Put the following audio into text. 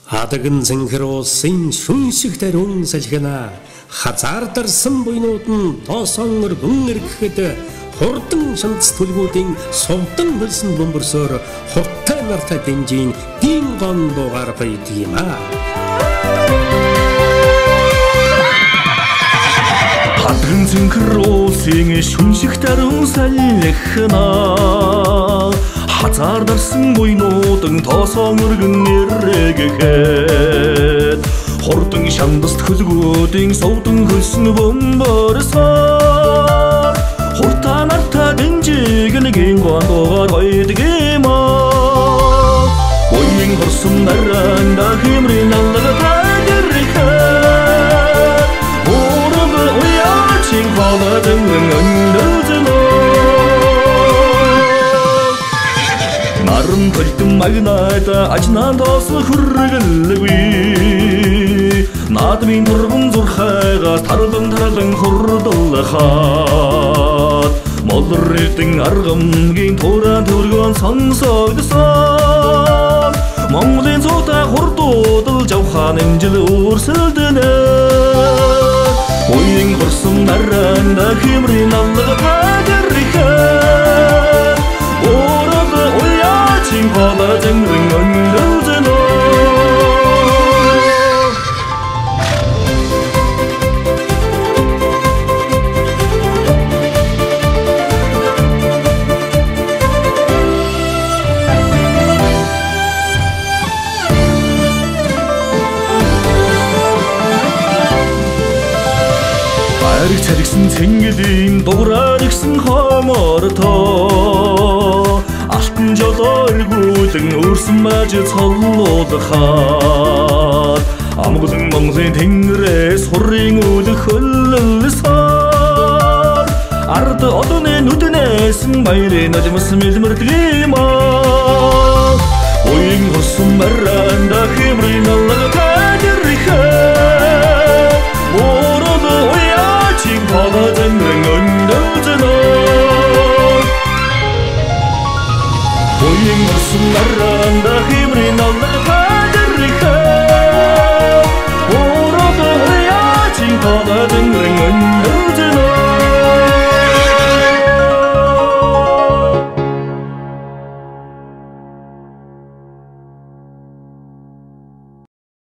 Адагын зэнхэруусын шүншиг тариун салхина хазаардарсан буйнууд нь тоосон өргөн эргэхэд хурдан шанц түлгүүдийн сувдан хөлсөн бөмбөрсөөр хурдтай нартай дэмжийн дин гон буугаар байдаг юм аа. Адагын зэнхэруусын шүншиг тариун салхина хазаардарсан буйнуудын тоосон өргөн эргэхэд хурдан шандас төлгүүдийн сувдан хөлсөн бөмбөрсөөр хурдтай нартай дэмжигэн гондоор байдаг юм аа. Буйн хорсон наранда хэмрийн алга тагэрхэд урам уяачин хавадан өндөжнө наран толтон магнайта ажнан тоос хүргэлгүй наадмын турган зурхайгаас таралан хурдалхаад молритэн аргамгийн тууран төргөн сонсогдсон Монголын цута хурдуудал жавхан эмжил өрсөлдөнө Буйн хорсон наранда хэмрийн алга тагэрхэд урам уяачин хавадан өндөжнө Царигсан цэнгэлийн дуграар игсэн хомортой алтан жолооргүйдэн өрсөн маж цоллуулахад амгалан Монголын тэнгэрээс хурын үлэх хөллөлсөөр ард одооны нүднээс баярын ажмас мэлмэрдэг юм аа. Буйн хорсон баранда хэмрийн алга